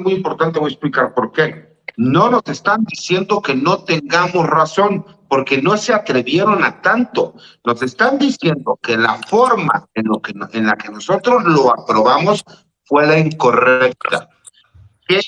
muy importante, voy a explicar por qué. No nos están diciendo que no tengamos razón, porque no se atrevieron a tanto. Nos están diciendo que la forma en la que nosotros lo aprobamos fue la incorrecta.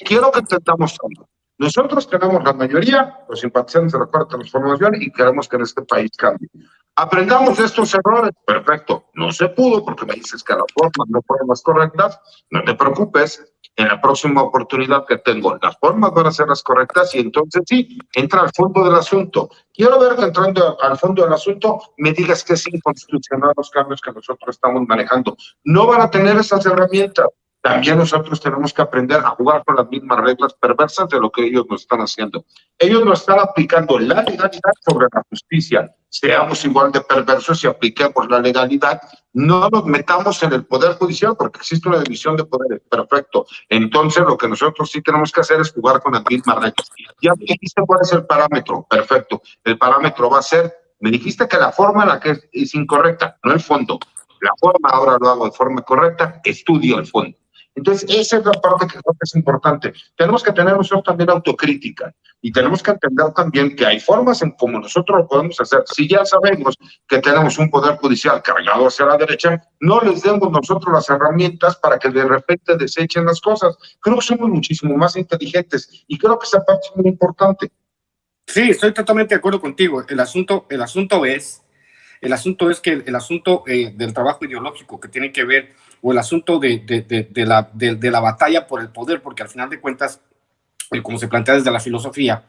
Quiero que entendamos algo. Nosotros tenemos la mayoría, los simpatizantes de la Cuarta Transformación, y queremos que en este país cambie. Aprendamos de estos errores. Perfecto. No se pudo porque me dices que la forma no fueron las correctas. No te preocupes. En la próxima oportunidad que tengo, las formas van a ser las correctas y entonces sí, entra al fondo del asunto. Quiero ver que entrando al fondo del asunto me digas que es inconstitucional los cambios que nosotros estamos manejando. No van a tener esas herramientas. También nosotros tenemos que aprender a jugar con las mismas reglas perversas de lo que ellos nos están haciendo. Ellos nos están aplicando la legalidad sobre la justicia. Seamos igual de perversos y apliquemos la legalidad. No nos metamos en el Poder Judicial porque existe una división de poderes. Perfecto. Entonces, lo que nosotros sí tenemos que hacer es jugar con las mismas reglas. Ya me dijiste cuál es el parámetro. Perfecto. El parámetro va a ser, me dijiste que la forma en la que es incorrecta, no el fondo. La forma ahora lo hago de forma correcta, estudio el fondo. Entonces, esa es la parte que creo que es importante. Tenemos que tener nosotros también autocrítica y tenemos que entender también que hay formas en cómo nosotros lo podemos hacer. Si ya sabemos que tenemos un poder judicial cargado hacia la derecha, no les demos nosotros las herramientas para que de repente desechen las cosas. Creo que somos muchísimo más inteligentes y creo que esa parte es muy importante. Sí, estoy totalmente de acuerdo contigo. El asunto es que el asunto del trabajo ideológico que tiene que ver, o el asunto de la batalla por el poder, porque al final de cuentas, como se plantea desde la filosofía,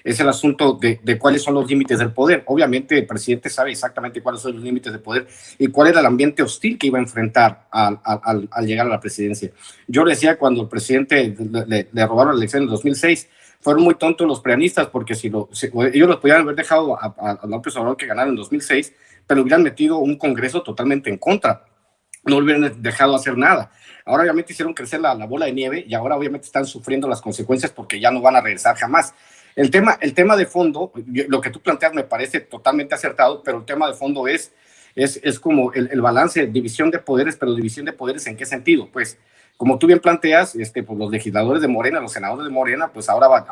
es el asunto de cuáles son los límites del poder. Obviamente el presidente sabe exactamente cuáles son los límites del poder y cuál era el ambiente hostil que iba a enfrentar al llegar a la presidencia. Yo le decía, cuando el presidente le robaron la elección en 2006, fueron muy tontos los preanistas, porque ellos los podían haber dejado a López Obrador que ganara en 2006, pero hubieran metido un Congreso totalmente en contra. No hubieran dejado hacer nada. Ahora obviamente hicieron crecer la bola de nieve y ahora obviamente están sufriendo las consecuencias porque ya no van a regresar jamás. El tema de fondo, lo que tú planteas me parece totalmente acertado, pero el tema de fondo es como el balance, división de poderes, pero división de poderes ¿en qué sentido? Pues como tú bien planteas, pues los legisladores de Morena, los senadores de Morena, pues ahora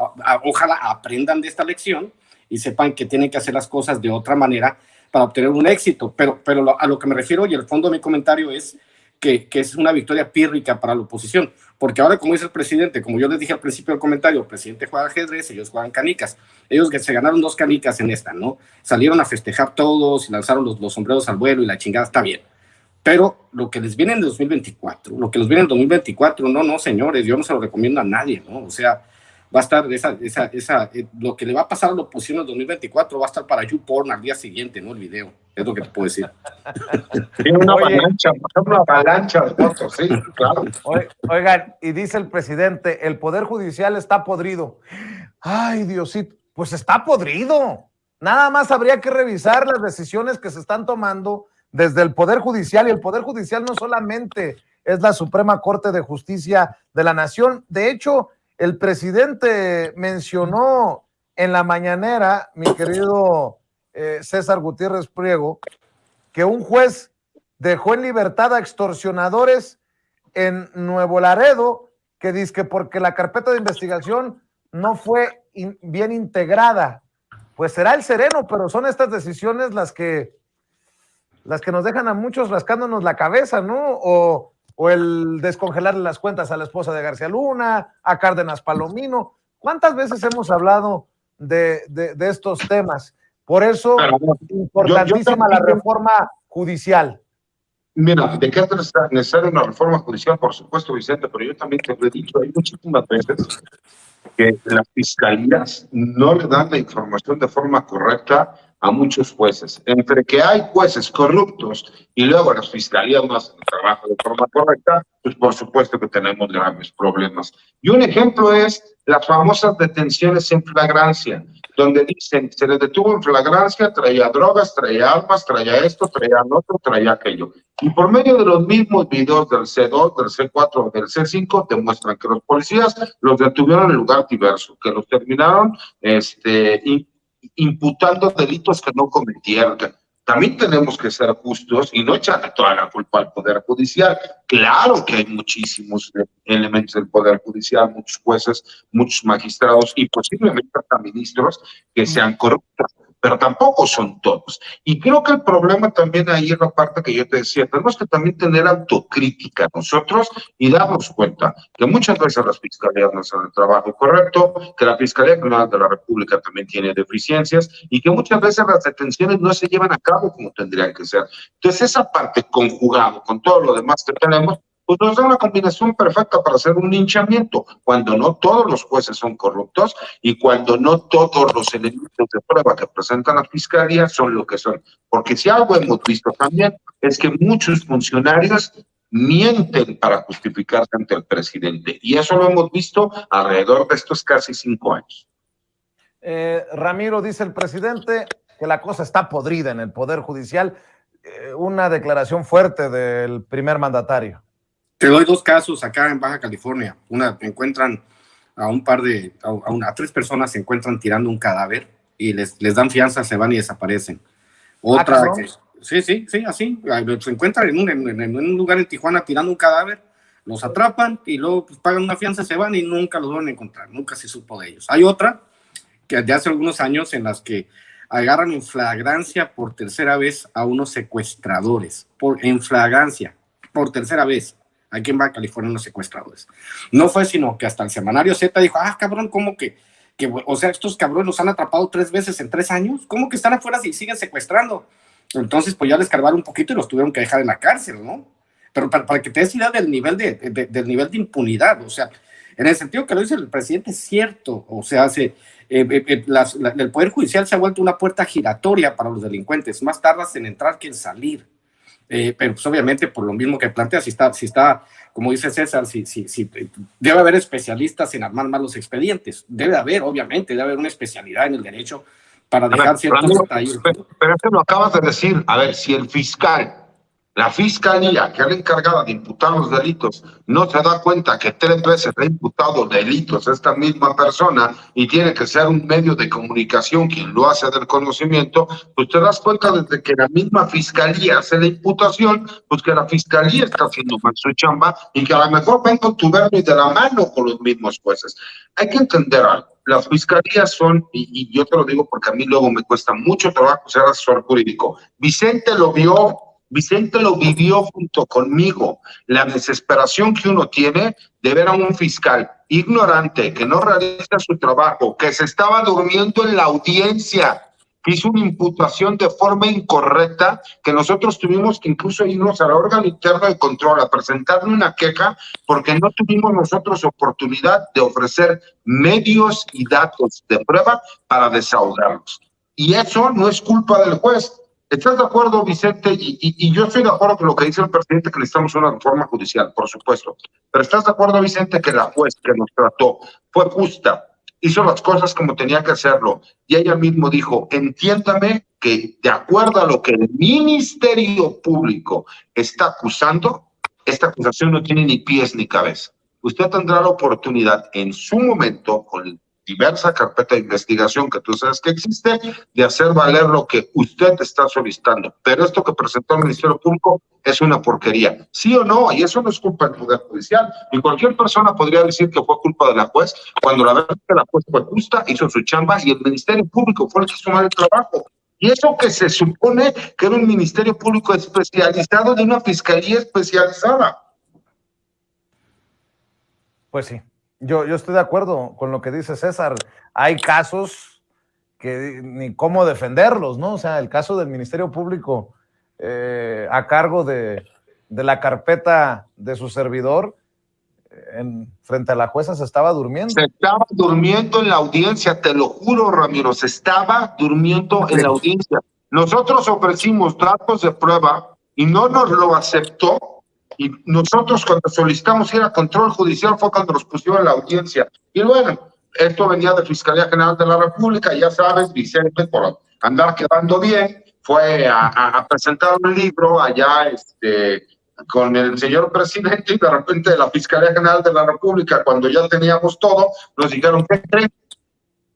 ojalá aprendan de esta lección y sepan que tienen que hacer las cosas de otra manera para obtener un éxito, pero a lo que me refiero y el fondo de mi comentario es que es una victoria pírrica para la oposición, porque ahora, como dice el presidente, como yo les dije al principio del comentario, el presidente juega ajedrez, ellos juegan canicas, ellos que se ganaron 2 canicas en esta, ¿no? Salieron a festejar todos y lanzaron los sombreros al vuelo y la chingada, está bien, pero lo que les viene en 2024, no, señores, yo no se lo recomiendo a nadie, ¿no? O sea, va a estar lo que le va a pasar a la oposición en 2024 va a estar para YouPorn al día siguiente, ¿no? El video, es lo que te puedo decir. Tiene una avalancha de votos, sí, claro. Oigan, y dice el presidente, el Poder Judicial está podrido. Ay, Diosito, pues está podrido. Nada más habría que revisar las decisiones que se están tomando desde el Poder Judicial, y el Poder Judicial no solamente es la Suprema Corte de Justicia de la Nación. De hecho, el presidente mencionó en la mañanera, mi querido César Gutiérrez Priego, que un juez dejó en libertad a extorsionadores en Nuevo Laredo, que dice que porque la carpeta de investigación no fue bien integrada. Pues será el sereno, pero son estas decisiones las que nos dejan a muchos rascándonos la cabeza, ¿no? O el descongelarle las cuentas a la esposa de García Luna, a Cárdenas Palomino. ¿Cuántas veces hemos hablado de estos temas? Por eso, importantísima la reforma judicial. Mira, de que es necesaria una reforma judicial, por supuesto, Vicente, pero yo también te lo he dicho, hay muchísimas veces que las fiscalías no le dan la información de forma correcta a muchos jueces. Entre que hay jueces corruptos y luego las fiscalías no hacen el trabajo de forma correcta, pues por supuesto que tenemos graves problemas. Y un ejemplo es las famosas detenciones en flagrancia, donde dicen, se les detuvo en flagrancia, traía drogas, traía armas, traía esto, traía otro, traía aquello. Y por medio de los mismos videos del C2, del C4, del C5, demuestran que los policías los detuvieron en lugar diverso, que los terminaron imputando delitos que no cometieron. también tenemos que ser justos y no echarle toda la culpa al Poder Judicial. Claro que hay muchísimos elementos del Poder Judicial, muchos jueces, muchos magistrados y posiblemente hasta ministros que sean corruptos, pero tampoco son todos. Y creo que el problema también ahí es la parte que yo te decía, tenemos que también tener autocrítica nosotros y darnos cuenta que muchas veces las fiscalías no hacen el trabajo correcto, que la Fiscalía General de la República también tiene deficiencias y que muchas veces las detenciones no se llevan a cabo como tendrían que ser. Entonces esa parte conjugado con todo lo demás que tenemos, pues nos da una combinación perfecta para hacer un linchamiento, cuando no todos los jueces son corruptos y cuando no todos los elementos de prueba que presentan la Fiscalía son lo que son. Porque si algo hemos visto también es que muchos funcionarios mienten para justificarse ante el presidente. Y eso lo hemos visto alrededor de estos casi 5 años. Ramiro, dice el presidente que la cosa está podrida en el Poder Judicial. Una declaración fuerte del primer mandatario. Te doy 2 casos acá en Baja California. Encuentran a 3 personas se encuentran tirando un cadáver y les dan fianza, se van y desaparecen. Otra, sí, así. Se encuentran en un lugar en Tijuana tirando un cadáver, los atrapan y luego pues, pagan una fianza, se van y nunca los van a encontrar, nunca se supo de ellos. Hay otra que de hace algunos años en las que agarran en flagrancia por tercera vez a unos secuestradores, en flagrancia, por tercera vez. Aquí en Baja California unos secuestradores. No fue sino que hasta el semanario Z dijo, cabrón, ¿cómo que o sea, estos cabrones los han atrapado 3 veces en 3 años? ¿Cómo que están afuera y siguen secuestrando? Entonces, pues ya les cargaron un poquito y los tuvieron que dejar en la cárcel, ¿no? Pero para que te des idea del nivel de impunidad, o sea, en el sentido que lo dice el presidente, es cierto, o sea, el Poder Judicial se ha vuelto una puerta giratoria para los delincuentes, más tardas en entrar que en salir. Pero pues obviamente por lo mismo que plantea, si está, como dice César, si debe haber especialistas en armar más los expedientes, obviamente debe haber una especialidad en el derecho para dejar ciertos detalles. Pero eso lo acabas de decir, a ver, si el fiscal, la fiscalía que era encargada de imputar los delitos, no se da cuenta que 3 veces ha imputado delitos a esta misma persona y tiene que ser un medio de comunicación quien lo hace del conocimiento, pues te das cuenta desde que la misma fiscalía hace la imputación, pues que la fiscalía está haciendo mal su chamba y que a lo mejor ven con tu verbo y de la mano con los mismos jueces. Hay que entender algo. Las fiscalías son, y yo te lo digo porque a mí luego me cuesta mucho trabajo ser asesor jurídico. Vicente lo vivió junto conmigo, la desesperación que uno tiene de ver a un fiscal ignorante, que no realiza su trabajo, que se estaba durmiendo en la audiencia, que hizo una imputación de forma incorrecta, que nosotros tuvimos que incluso irnos al órgano interno de control a presentarle una queja porque no tuvimos nosotros oportunidad de ofrecer medios y datos de prueba para desahogarlos. Y eso no es culpa del juez. ¿Estás de acuerdo, Vicente? Y yo estoy de acuerdo con lo que dice el presidente, que necesitamos una reforma judicial, por supuesto. Pero ¿estás de acuerdo, Vicente, que la juez que nos trató fue justa, hizo las cosas como tenía que hacerlo? Y ella mismo dijo, entiéndame que de acuerdo a lo que el Ministerio Público está acusando, esta acusación no tiene ni pies ni cabeza. Usted tendrá la oportunidad en su momento, con diversa carpeta de investigación que tú sabes que existe, de hacer valer lo que usted está solicitando. Pero esto que presentó el Ministerio Público es una porquería. ¿Sí o no? Y eso no es culpa del Poder Judicial. Y cualquier persona podría decir que fue culpa de la juez, cuando la verdad es que la juez fue justa, hizo su chamba y el Ministerio Público fue el que hizo mal el trabajo. Y eso que se supone que era un Ministerio Público especializado de una fiscalía especializada. Pues sí. Yo estoy de acuerdo con lo que dice César. Hay casos que ni cómo defenderlos, ¿no? O sea, el caso del Ministerio Público a cargo de la carpeta de su servidor, frente a la jueza se estaba durmiendo. Se estaba durmiendo en la audiencia, te lo juro, Ramiro, se estaba durmiendo en la audiencia. Nosotros ofrecimos datos de prueba y no nos lo aceptó. Y nosotros cuando solicitamos ir a control judicial fue cuando nos pusieron en la audiencia. Y bueno, esto venía de Fiscalía General de la República, ya sabes, Vicente, por andar quedando bien, fue a presentar un libro allá con el señor presidente y de repente de la Fiscalía General de la República, cuando ya teníamos todo, nos dijeron, ¿qué creen?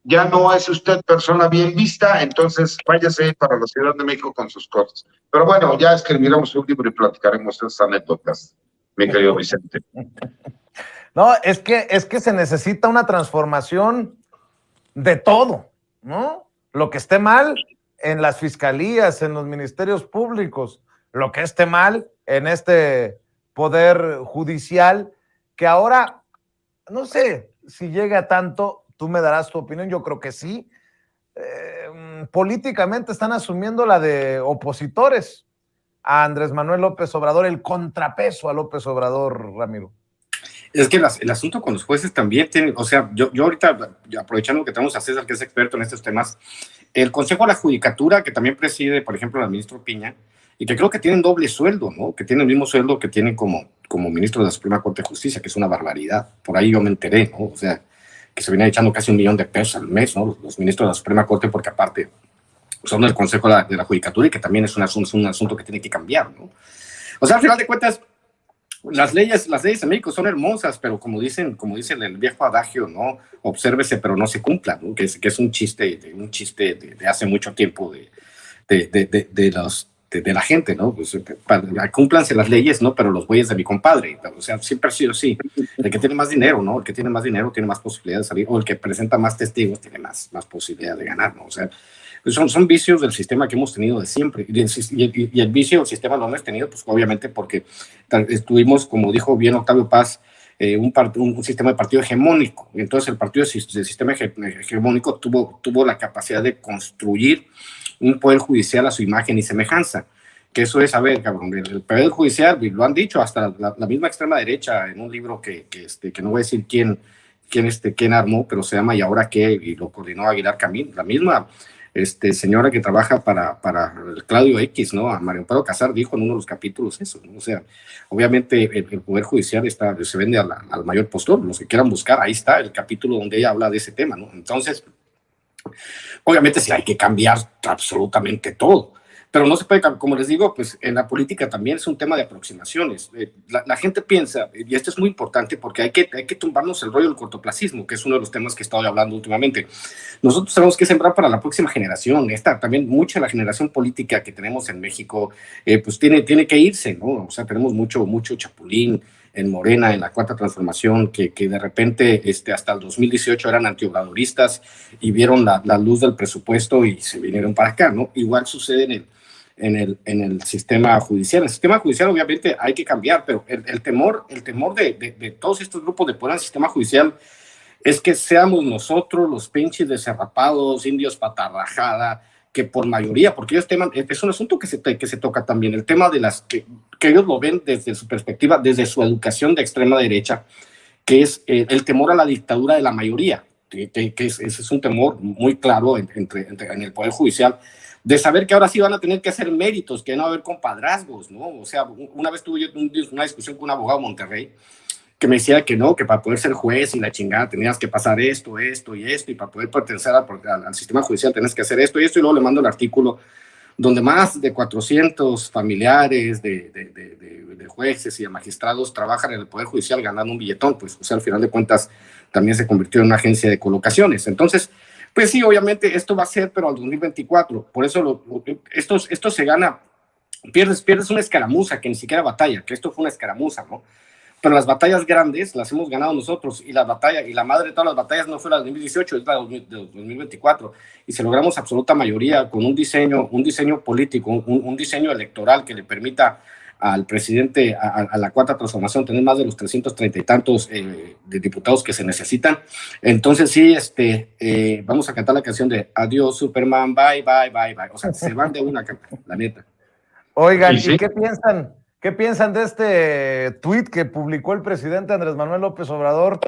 ya no es usted persona bien vista, entonces váyase para la Ciudad de México con sus cosas. Pero bueno, ya escribiremos un libro y platicaremos esas anécdotas, mi querido Vicente. No, es que se necesita una transformación de todo, ¿no? Lo que esté mal en las fiscalías, en los ministerios públicos, lo que esté mal en este poder judicial, que ahora, no sé si llega a tanto, tú me darás tu opinión, yo creo que sí. Políticamente están asumiendo la de opositores a Andrés Manuel López Obrador, el contrapeso a López Obrador, Ramiro. Es que el asunto con los jueces también tiene, o sea, yo ahorita, aprovechando que tenemos a César, que es experto en estos temas, el Consejo de la Judicatura, que también preside, por ejemplo, el ministro Piña, y que creo que tienen doble sueldo, ¿no? Que tienen el mismo sueldo que tienen como ministro de la Suprema Corte de Justicia, que es una barbaridad. Por ahí yo me enteré, ¿no? O sea, que se viene echando casi $1 millón al mes, ¿no? Los ministros de la Suprema Corte, porque aparte son del Consejo de la Judicatura y que también es un asunto que tiene que cambiar, ¿no? O sea, al final de cuentas, las leyes en México son hermosas, pero como dicen el viejo adagio, ¿no? Obsérvese, pero no se cumpla, ¿no? Que es un chiste de hace mucho tiempo de la gente, ¿no? Pues, cúmplanse las leyes, ¿no? Pero los bueyes de mi compadre, o sea, siempre ha sido así. El que tiene más dinero, ¿no? El que tiene más dinero tiene más posibilidades de salir, o el que presenta más testigos tiene más posibilidad de ganar, ¿no? O sea, son vicios del sistema que hemos tenido de siempre. Y el vicio del sistema lo hemos tenido, pues obviamente porque estuvimos, como dijo bien Octavio Paz, un sistema de partido hegemónico. Y entonces el partido del sistema hegemónico tuvo la capacidad de construir un poder judicial a su imagen y semejanza. Que eso es, a ver, cabrón, el poder judicial, lo han dicho hasta la misma extrema derecha en un libro que no voy a decir quién armó, pero se llama ¿Y ahora qué? Y lo coordinó Aguilar Camín, la misma señora que trabaja para el Claudio X, ¿no? A Mario Amparo Casar dijo en uno de los capítulos eso, ¿no? O sea, obviamente el Poder Judicial se vende al mayor postor, los que quieran buscar, ahí está el capítulo donde ella habla de ese tema, ¿no? Entonces, obviamente sí hay que cambiar absolutamente todo, pero no se puede, como les digo, pues en la política también es un tema de aproximaciones. La gente piensa, y esto es muy importante porque hay que tumbarnos el rollo del cortoplacismo, que es uno de los temas que he estado hablando últimamente. Nosotros tenemos que sembrar para la próxima generación. También mucha de la generación política que tenemos en México, pues tiene que irse, ¿no? O sea, tenemos mucho chapulín en Morena, en la Cuarta Transformación, que de repente hasta el 2018 eran antiobradoristas y vieron la luz del presupuesto y se vinieron para acá, ¿no? Igual sucede en el sistema judicial. El sistema judicial obviamente hay que cambiar, pero el temor de todos estos grupos de poder al sistema judicial es que seamos nosotros los pinches desarrapados, indios patarrajada, que por mayoría, porque ellos es un asunto que se toca también, el tema de que ellos lo ven desde su perspectiva, desde su educación de extrema derecha, que es el temor a la dictadura de la mayoría, que ese es un temor muy claro en el Poder Judicial, de saber que ahora sí van a tener que hacer méritos, que no va a haber compadrazgos, ¿no? O sea, una vez tuve yo una discusión con un abogado de Monterrey, que me decía que no, que para poder ser juez y la chingada tenías que pasar esto, y para poder pertenecer al sistema judicial tenías que hacer esto y luego le mando el artículo donde más de 400 familiares de jueces y de magistrados trabajan en el Poder Judicial ganando un billetón, pues, o sea, al final de cuentas también se convirtió en una agencia de colocaciones. Entonces, pues sí, obviamente esto va a ser, pero al 2024, por eso esto se gana, pierdes una escaramuza que ni siquiera batalla, que esto fue una escaramuza, ¿no? Pero las batallas grandes las hemos ganado nosotros y la madre de todas las batallas no fue la de 2018, es la de 2024 y si logramos absoluta mayoría con un diseño político, un diseño electoral que le permita al presidente, a la Cuarta Transformación tener más de los 330 y tantos de diputados que se necesitan, entonces sí, vamos a cantar la canción de Adiós Superman, bye, bye, bye, bye, o sea, se van de una, la neta. Oigan, ¿y qué piensan? ¿Qué piensan de este tuit que publicó el presidente Andrés Manuel López Obrador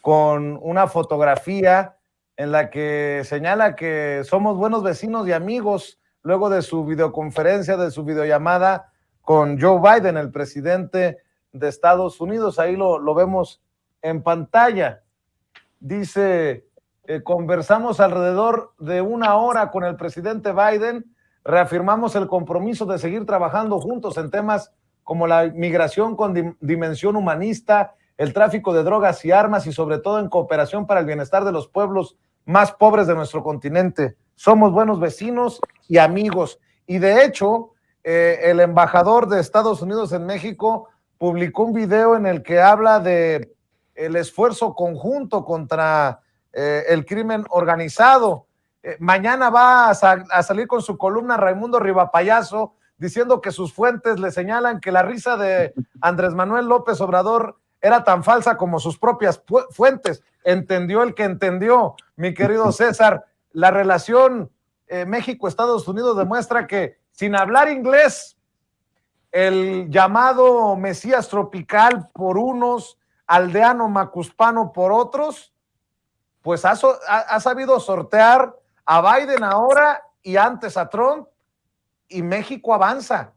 con una fotografía en la que señala que somos buenos vecinos y amigos luego de su videoconferencia, de su videollamada con Joe Biden, el presidente de Estados Unidos? Ahí lo vemos en pantalla. Dice, conversamos alrededor de 1 hora con el presidente Biden, reafirmamos el compromiso de seguir trabajando juntos en temas como la migración con dimensión humanista, el tráfico de drogas y armas y sobre todo en cooperación para el bienestar de los pueblos más pobres de nuestro continente. Somos buenos vecinos y amigos. Y de hecho, el embajador de Estados Unidos en México publicó un video en el que habla de el esfuerzo conjunto contra el crimen organizado. Mañana va a salir con su columna Raimundo Rivapayaso diciendo que sus fuentes le señalan que la risa de Andrés Manuel López Obrador era tan falsa como sus propias fuentes. Entendió el que entendió, mi querido César. La relación México-Estados Unidos demuestra que sin hablar inglés, el llamado Mesías tropical por unos, aldeano macuspano por otros, pues ha sabido sortear a Biden ahora y antes a Trump, y México avanza.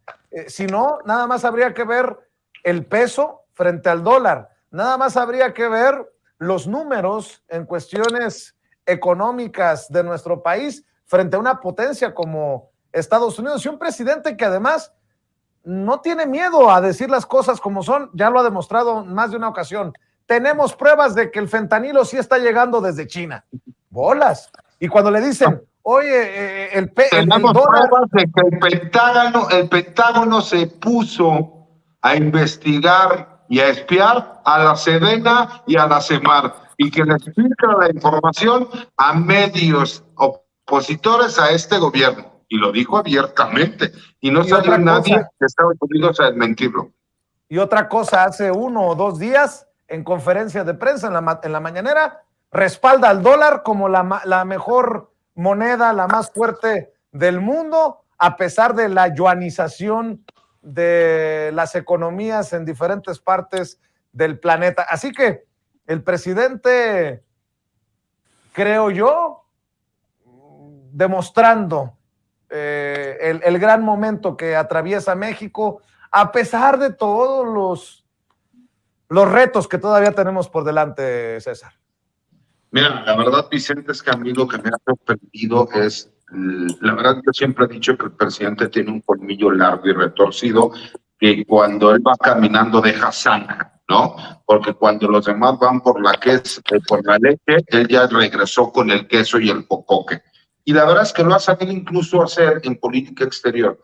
Si no, nada más habría que ver el peso frente al dólar, nada más habría que ver los números en cuestiones económicas de nuestro país frente a una potencia como Estados Unidos, y un presidente que además no tiene miedo a decir las cosas como son, ya lo ha demostrado en más de una ocasión. Tenemos pruebas de que el fentanilo sí está llegando desde China. Bolas. Y cuando le dicen, oye, tenemos dólar... pruebas de que el Pentágono se puso a investigar y a espiar a la Sedena y a la Semar, y que les filtra la información a medios opositores a este gobierno. Y lo dijo abiertamente. Y no salió nadie de Estados Unidos a desmentirlo. Y otra cosa, hace 1 o 2 días, en conferencia de prensa, en la mañanera, respalda al dólar como la mejor moneda, la más fuerte del mundo, a pesar de la yuanización de las economías en diferentes partes del planeta. Así que el presidente, creo yo, demostrando el gran momento que atraviesa México, a pesar de todos los retos que todavía tenemos por delante, César. Mira, la verdad, Vicente, es que a mí lo que me ha sorprendido es, la verdad, yo siempre he dicho que el presidente tiene un colmillo largo y retorcido, que cuando él va caminando deja zanja, ¿no? Porque cuando los demás van por la leche, él ya regresó con el queso y el cocoque. Y la verdad es que lo ha sabido incluso hacer en política exterior.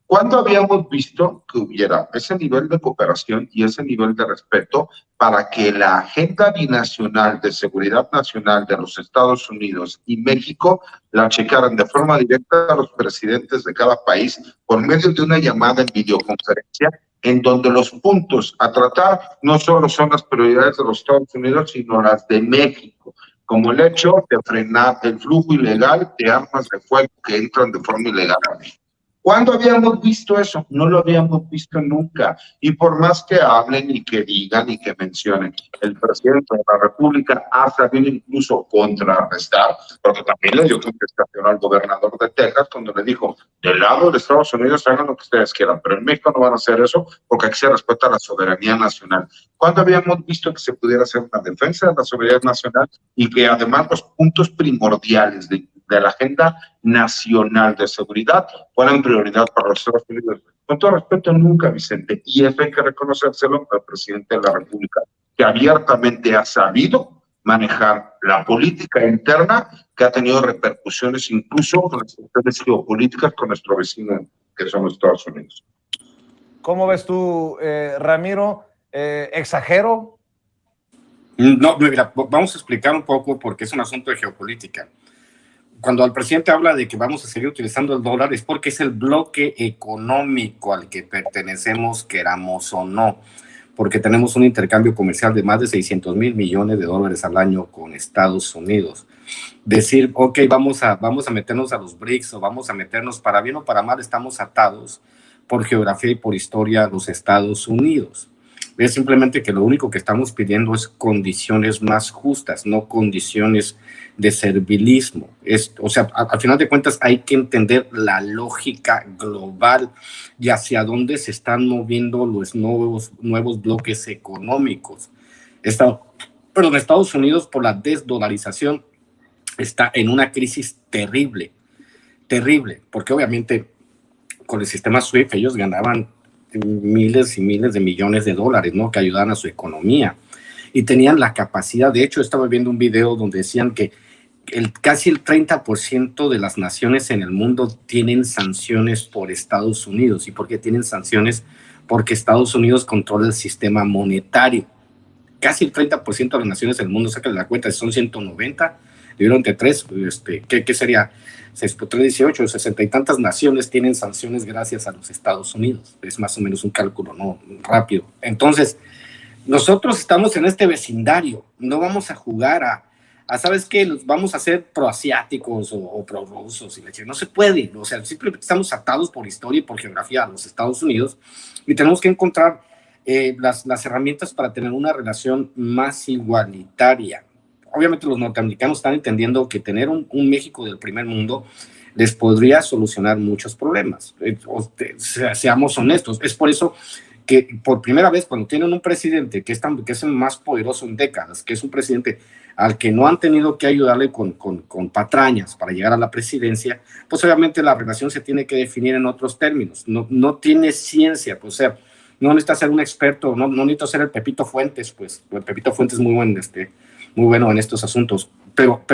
¿Cuándo habíamos visto que hubiera ese nivel de cooperación y ese nivel de respeto para que la agenda binacional de seguridad nacional de los Estados Unidos y México la checaran de forma directa a los presidentes de cada país por medio de una llamada en videoconferencia, en donde los puntos a tratar no solo son las prioridades de los Estados Unidos, sino las de México, como el hecho de frenar el flujo ilegal de armas de fuego que entran de forma ilegal a México? ¿Cuándo habíamos visto eso? No lo habíamos visto nunca. Y por más que hablen y que digan y que mencionen, el presidente de la República ha sabido incluso contrarrestar, porque también le dio contestación al gobernador de Texas cuando le dijo, del lado de Estados Unidos hagan lo que ustedes quieran, pero en México no van a hacer eso porque aquí se respeta la soberanía nacional. ¿Cuándo habíamos visto que se pudiera hacer una defensa de la soberanía nacional y que además los puntos primordiales de la agenda nacional de seguridad fueran prioridad para los Estados Unidos? Con todo respeto, nunca, Vicente, y eso hay que reconocérselo al presidente de la República, que abiertamente ha sabido manejar la política interna, que ha tenido repercusiones incluso con las cuestiones geopolíticas con nuestro vecino, que son los Estados Unidos. ¿Cómo ves tú, Ramiro? ¿Exagero? No, mira, vamos a explicar un poco porque es un asunto de geopolítica. Cuando el presidente habla de que vamos a seguir utilizando el dólar es porque es el bloque económico al que pertenecemos, queramos o no, porque tenemos un intercambio comercial de más de 600 mil millones de dólares al año con Estados Unidos. Decir, ok, vamos a meternos a los BRICS o vamos a meternos, para bien o para mal, estamos atados por geografía y por historia a los Estados Unidos. Es simplemente que lo único que estamos pidiendo es condiciones más justas, no condiciones de servilismo. O sea, al final de cuentas hay que entender la lógica global y hacia dónde se están moviendo los nuevos bloques económicos. Estados Unidos, por la desdolarización, está en una crisis terrible, porque obviamente con el sistema SWIFT ellos ganaban miles y miles de millones de dólares, ¿no?, que ayudaban a su economía y tenían la capacidad. De hecho, estaba viendo un video donde decían que casi el 30% de las naciones en el mundo tienen sanciones por Estados Unidos. ¿Y por qué tienen sanciones? Porque Estados Unidos controla el sistema monetario. Casi el 30% de las naciones del mundo, saca la cuenta, son 190, dividieron entre 3, ¿qué sería? 318, 60 y tantas naciones tienen sanciones gracias a los Estados Unidos. Es más o menos un cálculo, ¿no? Rápido. Entonces, nosotros estamos en este vecindario, no vamos a jugar a ¿sabes qué? Vamos a ser proasiáticos o prorrusos, no se puede, o sea, simplemente estamos atados por historia y por geografía a los Estados Unidos y tenemos que encontrar las herramientas para tener una relación más igualitaria. Obviamente los norteamericanos están entendiendo que tener un México del primer mundo les podría solucionar muchos problemas. Seamos honestos, es por eso que por primera vez cuando tienen un presidente que es el más poderoso en décadas, que es un presidente al que no han tenido que ayudarle con patrañas para llegar a la presidencia, pues obviamente la relación se tiene que definir en otros términos, no tiene ciencia, pues, o sea, no necesita ser un experto, no necesita ser el Pepito Fuentes, pues el Pepito Fuentes es muy bueno en estos asuntos, pero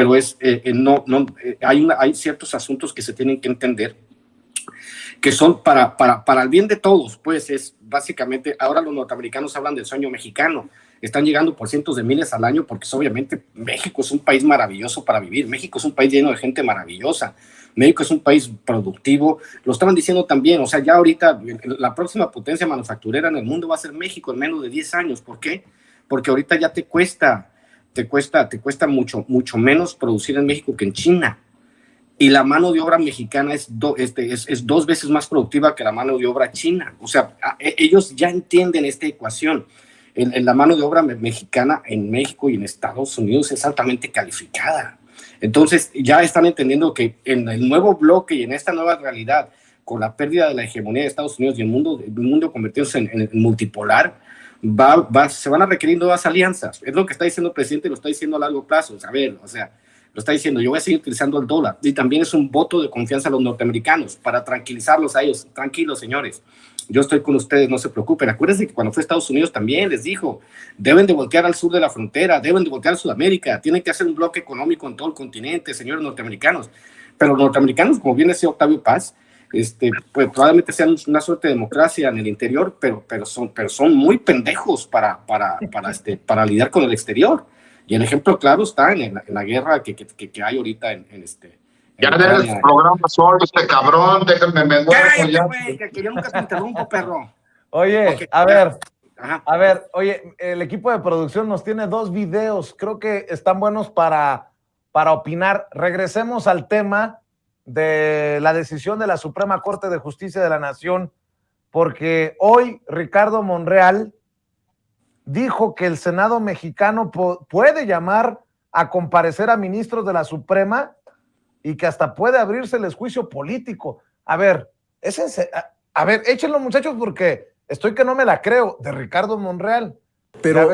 hay ciertos asuntos que se tienen que entender que son para el bien de todos, pues es básicamente, ahora los norteamericanos hablan del sueño mexicano, están llegando por cientos de miles al año porque obviamente México es un país maravilloso para vivir, México es un país lleno de gente maravillosa, México es un país productivo, lo estaban diciendo también, o sea, ya ahorita la próxima potencia manufacturera en el mundo va a ser México en menos de 10 años, ¿por qué? Porque ahorita ya te cuesta mucho menos producir en México que en China. Y la mano de obra mexicana es 2 veces más productiva que la mano de obra china. O sea, ellos ya entienden esta ecuación. La mano de obra mexicana en México y en Estados Unidos es altamente calificada. Entonces, ya están entendiendo que en el nuevo bloque y en esta nueva realidad, con la pérdida de la hegemonía de Estados Unidos y el mundo convirtiéndose en multipolar, se van a requerir nuevas alianzas. Es lo que está diciendo el presidente, lo está diciendo a largo plazo. Lo está diciendo, yo voy a seguir utilizando el dólar. Y también es un voto de confianza a los norteamericanos para tranquilizarlos a ellos. Tranquilos, señores, yo estoy con ustedes, no se preocupen. Acuérdense que cuando fue a Estados Unidos también les dijo, deben de voltear al sur de la frontera, deben de voltear a Sudamérica, tienen que hacer un bloque económico en todo el continente, señores norteamericanos. Pero los norteamericanos, como bien decía Octavio Paz, pues probablemente sean una suerte de democracia en el interior, pero son muy pendejos para lidiar con el exterior. Y el ejemplo claro está en la guerra que hay ahorita en ya de su programa solo, cabrón, déjenme me muevo ya. Que yo nunca te interrumpo, perro. Oye, okay, a ver, oye, el equipo de producción nos tiene 2 videos, creo que están buenos para opinar. Regresemos al tema de la decisión de la Suprema Corte de Justicia de la Nación, porque hoy Ricardo Monreal dijo que el Senado mexicano puede llamar a comparecer a ministros de la Suprema y que hasta puede abrirseles juicio político. A ver, échenlo, muchachos, porque estoy que no me la creo, de Ricardo Monreal. Pero